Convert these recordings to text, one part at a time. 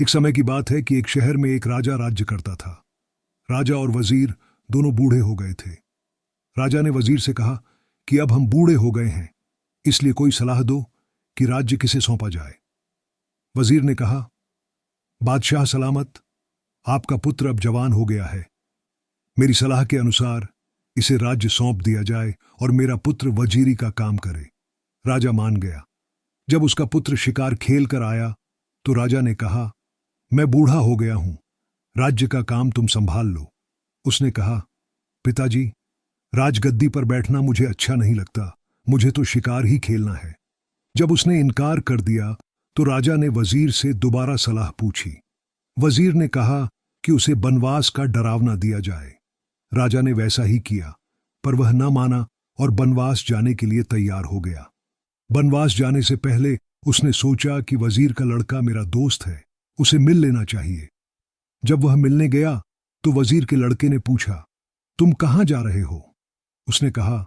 एक समय की बात है कि एक शहर में एक राजा राज्य करता था। राजा और वजीर दोनों बूढ़े हो गए थे। राजा ने वजीर से कहा कि अब हम बूढ़े हो गए हैं, इसलिए कोई सलाह दो कि राज्य किसे सौंपा जाए। वजीर ने कहा, बादशाह सलामत, आपका पुत्र अब जवान हो गया है। मेरी सलाह के अनुसार इसे राज्य सौंप दिया जाए और मेरा पुत्र वजीरी का काम करे। राजा मान गया। जब उसका पुत्र शिकार खेल कर आया तो राजा ने कहा, मैं बूढ़ा हो गया हूं, राज्य का काम तुम संभाल लो। उसने कहा, पिताजी, राजगद्दी पर बैठना मुझे अच्छा नहीं लगता, मुझे तो शिकार ही खेलना है। जब उसने इनकार कर दिया तो राजा ने वजीर से दोबारा सलाह पूछी। वजीर ने कहा कि उसे बनवास का डरावना दिया जाए। राजा ने वैसा ही किया, पर वह न माना और बनवास जाने के लिए तैयार हो गया। बनवास जाने से पहले उसने सोचा कि वजीर का लड़का मेरा दोस्त है, उसे मिल लेना चाहिए। जब वह मिलने गया तो वजीर के लड़के ने पूछा, तुम कहां जा रहे हो? उसने कहा,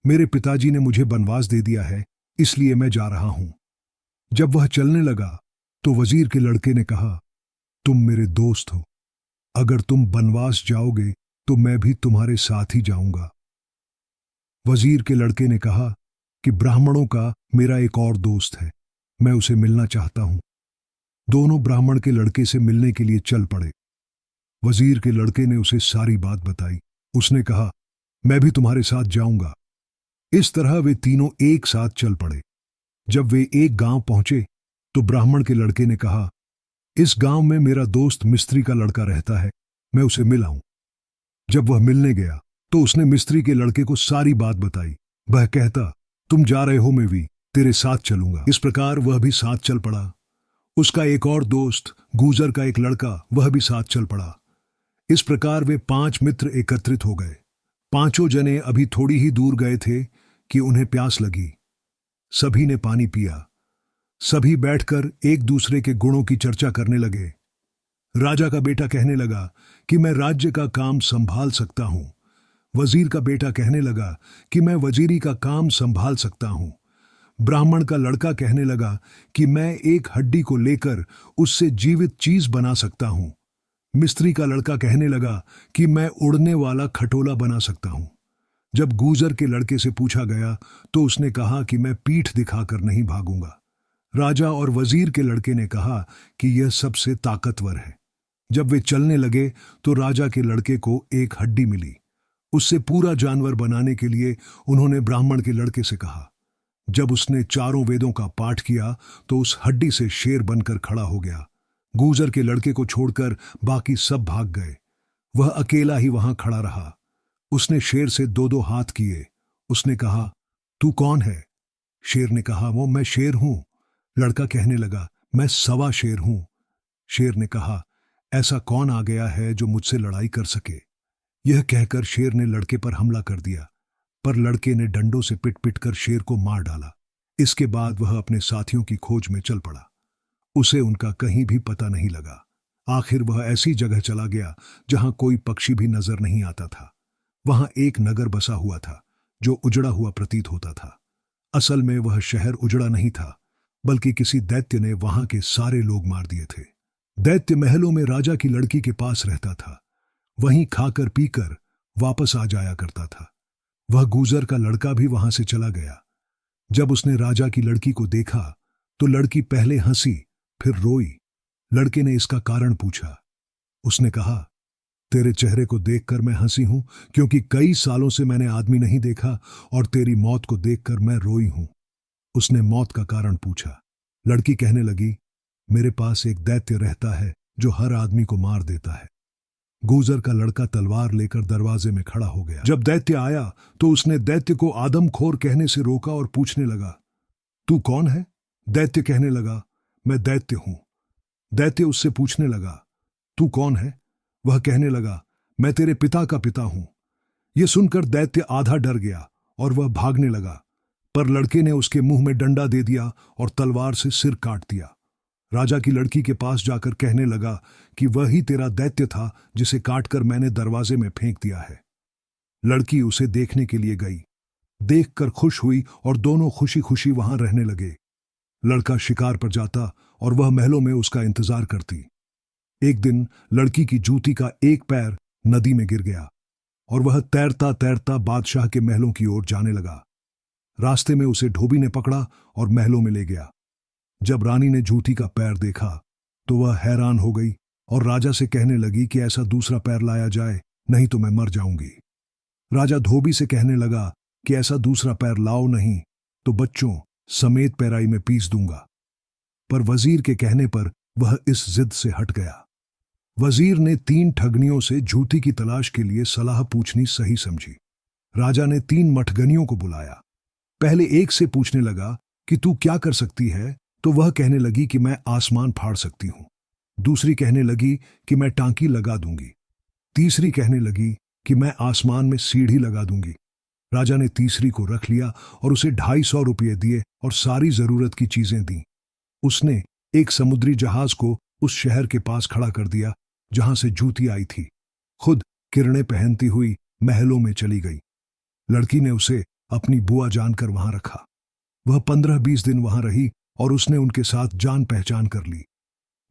मेरे पिताजी ने मुझे बनवास दे दिया है, इसलिए मैं जा रहा हूं। जब वह चलने लगा तो वजीर के लड़के ने कहा, तुम मेरे दोस्त हो, अगर तुम बनवास जाओगे तो मैं भी तुम्हारे साथ ही जाऊंगा। वजीर के लड़के ने कहा कि ब्राह्मणों का मेरा एक और दोस्त है, मैं उसे मिलना चाहता हूं। दोनों ब्राह्मण के लड़के से मिलने के लिए चल पड़े। वजीर के लड़के ने उसे सारी बात बताई। उसने कहा, मैं भी तुम्हारे साथ जाऊंगा। इस तरह वे तीनों एक साथ चल पड़े। जब वे एक गांव पहुंचे तो ब्राह्मण के लड़के ने कहा, इस गांव में मेरा दोस्त मिस्त्री का लड़का रहता है, मैं उसे मिलाऊं। जब वह मिलने गया तो उसने मिस्त्री के लड़के को सारी बात बताई। वह कहता, तुम जा रहे हो, मैं भी तेरे साथ चलूंगा। इस प्रकार वह भी साथ चल पड़ा। उसका एक और दोस्त गूजर का एक लड़का, वह भी साथ चल पड़ा। इस प्रकार वे 5 मित्र एकत्रित हो गए। पांचों जने अभी थोड़ी ही दूर गए थे कि उन्हें प्यास लगी। सभी ने पानी पिया। सभी बैठकर एक दूसरे के गुणों की चर्चा करने लगे। राजा का बेटा कहने लगा कि मैं राज्य का काम संभाल सकता हूं। वजीर का बेटा कहने लगा कि मैं वजीरी का काम संभाल सकता हूं। ब्राह्मण का लड़का कहने लगा कि मैं एक हड्डी को लेकर उससे जीवित चीज बना सकता हूं। मिस्त्री का लड़का कहने लगा कि मैं उड़ने वाला खटोला बना सकता हूं। जब गूजर के लड़के से पूछा गया तो उसने कहा कि मैं पीठ दिखाकर नहीं भागूंगा। राजा और वजीर के लड़के ने कहा कि यह सबसे ताकतवर है। जब वे चलने लगे तो राजा के लड़के को एक हड्डी मिली। उससे पूरा जानवर बनाने के लिए उन्होंने ब्राह्मण के लड़के से कहा। जब उसने चारों वेदों का पाठ किया तो उस हड्डी से शेर बनकर खड़ा हो गया। गूजर के लड़के को छोड़कर बाकी सब भाग गए। वह अकेला ही वहां खड़ा रहा। उसने शेर से 2-2 हाथ किए। उसने कहा, तू कौन है? शेर ने कहा, वो मैं शेर हूं। लड़का कहने लगा, मैं सवा शेर हूं। शेर ने कहा, ऐसा कौन आ गया है जो मुझसे लड़ाई कर सके? यह कहकर शेर ने लड़के पर हमला कर दिया, पर लड़के ने डंडों से पिट पिट कर शेर को मार डाला। इसके बाद वह अपने साथियों की खोज में चल पड़ा। उसे उनका कहीं भी पता नहीं लगा। आखिर वह ऐसी जगह चला गया जहां कोई पक्षी भी नजर नहीं आता था। वहां एक नगर बसा हुआ था जो उजड़ा हुआ प्रतीत होता था। असल में वह शहर उजड़ा नहीं था, बल्कि किसी दैत्य ने वहां के सारे लोग मार दिए थे। दैत्य महलों में राजा की लड़की के पास रहता था। वहीं खाकर पीकर वापस आ जाया करता था। वह गूजर का लड़का भी वहां से चला गया। जब उसने राजा की लड़की को देखा तो लड़की पहले हंसी, फिर रोई। लड़के ने इसका कारण पूछा। उसने कहा, तेरे चेहरे को देखकर मैं हंसी हूं क्योंकि कई सालों से मैंने आदमी नहीं देखा, और तेरी मौत को देखकर मैं रोई हूं। उसने मौत का कारण पूछा। लड़की कहने लगी, मेरे पास एक दैत्य रहता है जो हर आदमी को मार देता है। गूजर का लड़का तलवार लेकर दरवाजे में खड़ा हो गया। जब दैत्य आया तो उसने दैत्य को आदमखोर कहने से रोका और पूछने लगा, तू कौन है? दैत्य कहने लगा, मैं दैत्य हूं। दैत्य उससे पूछने लगा, तू कौन है? वह कहने लगा, मैं तेरे पिता का पिता हूं। यह सुनकर दैत्य आधा डर गया और वह भागने लगा, पर लड़के ने उसके मुंह में डंडा दे दिया और तलवार से सिर काट दिया। राजा की लड़की के पास जाकर कहने लगा कि वही तेरा दैत्य था जिसे काटकर मैंने दरवाजे में फेंक दिया है। लड़की उसे देखने के लिए गई। देखकर खुश हुई और दोनों खुशी खुशी वहां रहने लगे। लड़का शिकार पर जाता और वह महलों में उसका इंतजार करती। एक दिन लड़की की जूती का एक पैर नदी में गिर गया और वह तैरता तैरता बादशाह के महलों की ओर जाने लगा। रास्ते में उसे धोबी ने पकड़ा और महलों में ले गया। जब रानी ने जूती का पैर देखा तो वह हैरान हो गई और राजा से कहने लगी कि ऐसा दूसरा पैर लाया जाए, नहीं तो मैं मर जाऊंगी। राजा धोबी से कहने लगा कि ऐसा दूसरा पैर लाओ, नहीं तो बच्चों समेत पैराई में पीस दूंगा। पर वजीर के कहने पर वह इस जिद से हट गया। वजीर ने 3 ठगनियों से जूती की तलाश के लिए सलाह पूछनी सही समझी। राजा ने 3 मठगनियों को बुलाया। पहले एक से पूछने लगा कि तू क्या कर सकती है, तो वह कहने लगी कि मैं आसमान फाड़ सकती हूं। दूसरी कहने लगी कि मैं टांकी लगा दूंगी। तीसरी कहने लगी कि मैं आसमान में सीढ़ी लगा दूंगी। राजा ने तीसरी को रख लिया और उसे 250 रुपये दिए और सारी जरूरत की चीजें दी। उसने एक समुद्री जहाज को उस शहर के पास खड़ा कर दिया जहां से जूती आई थी। खुद किरणें पहनती हुई महलों में चली गई। लड़की ने उसे अपनी बुआ जानकर वहां रखा। वह 15-20 दिन वहां रही और उसने उनके साथ जान पहचान कर ली।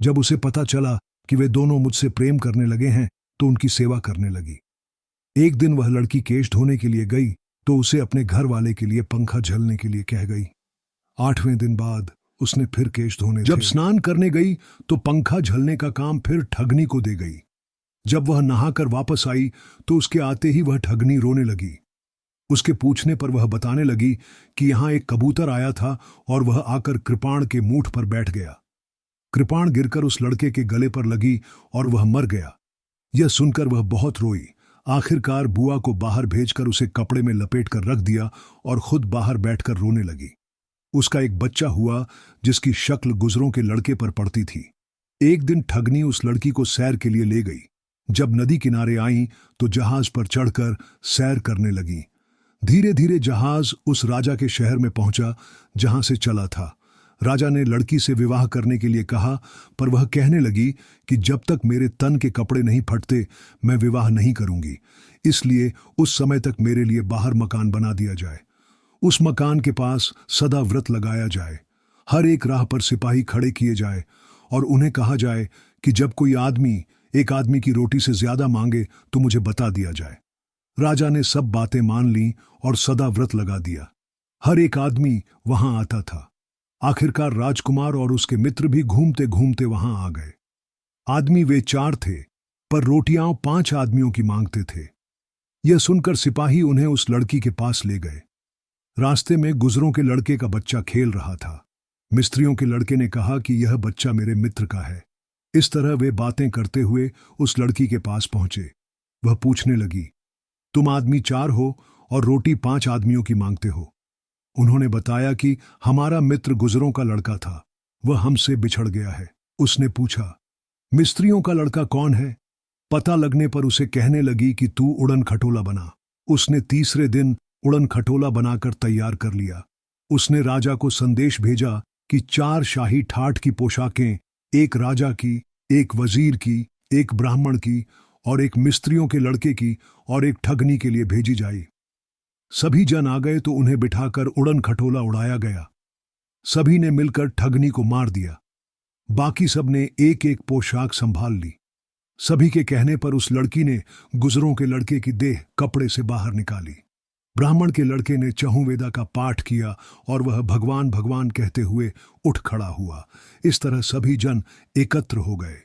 जब उसे पता चला कि वे दोनों मुझसे प्रेम करने लगे हैं तो उनकी सेवा करने लगी। एक दिन वह लड़की केश धोने के लिए गई तो उसे अपने घर वाले के लिए पंखा झलने के लिए कह गई। 8वें दिन बाद उसने फिर केश धोने जब स्नान करने गई तो पंखा झलने का काम फिर ठगनी को दे गई। जब वह नहाकर वापस आई तो उसके आते ही वह ठगनी रोने लगी। उसके पूछने पर वह बताने लगी कि यहां एक कबूतर आया था और वह आकर कृपाण के मूठ पर बैठ गया। कृपाण गिरकर उस लड़के के गले पर लगी और वह मर गया। यह सुनकर वह बहुत रोई। आखिरकार बुआ को बाहर भेजकर उसे कपड़े में लपेटकर रख दिया और खुद बाहर बैठकर रोने लगी। उसका एक बच्चा हुआ जिसकी शक्ल गुजरों के लड़के पर पड़ती थी। एक दिन ठगनी उस लड़की को सैर के लिए ले गई। जब नदी किनारे आई तो जहाज पर चढ़कर सैर करने लगी। धीरे धीरे जहाज उस राजा के शहर में पहुंचा जहां से चला था। राजा ने लड़की से विवाह करने के लिए कहा, पर वह कहने लगी कि जब तक मेरे तन के कपड़े नहीं फटते मैं विवाह नहीं करूंगी। इसलिए उस समय तक मेरे लिए बाहर मकान बना दिया जाए। उस मकान के पास सदा व्रत लगाया जाए। हर एक राह पर सिपाही खड़े किए जाए और उन्हें कहा जाए कि जब कोई आदमी एक आदमी की रोटी से ज्यादा मांगे तो मुझे बता दिया जाए। राजा ने सब बातें मान ली और सदा व्रत लगा दिया। हर एक आदमी वहां आता था। आखिरकार राजकुमार और उसके मित्र भी घूमते घूमते वहां आ गए। आदमी वे 4 थे, पर रोटियां 5 आदमियों की मांगते थे। यह सुनकर सिपाही उन्हें उस लड़की के पास ले गए। रास्ते में गुजरों के लड़के का बच्चा खेल रहा था। मिस्त्रियों के लड़के ने कहा कि यह बच्चा मेरे मित्र का है। इस तरह वे बातें करते हुए उस लड़की के पास पहुंचे। वह पूछने लगी, तुम आदमी 4 हो और रोटी 5 आदमियों की मांगते हो। उन्होंने बताया कि हमारा मित्र गुजरों का लड़का था, वह हमसे बिछड़ गया है। उसने पूछा, मिस्त्रियों का लड़का कौन है? पता लगने पर उसे कहने लगी कि तू उड़न खटोला बना। उसने तीसरे दिन उड़न खटोला बनाकर तैयार कर लिया। उसने राजा को संदेश भेजा कि 4 शाही ठाठ की पोशाकें, एक राजा की, एक वजीर की, एक ब्राह्मण की और एक मिस्त्रियों के लड़के की और एक ठगनी के लिए भेजी जाए। सभी जन आ गए तो उन्हें बिठाकर उड़न खटोला उड़ाया गया। सभी ने मिलकर ठगनी को मार दिया। बाकी सब ने एक एक पोशाक संभाल ली। सभी के कहने पर उस लड़की ने गुजरों के लड़के की देह कपड़े से बाहर निकाली। ब्राह्मण के लड़के ने चहुवेदा का पाठ किया और वह भगवान भगवान कहते हुए उठ खड़ा हुआ। इस तरह सभी जन एकत्र हो गए।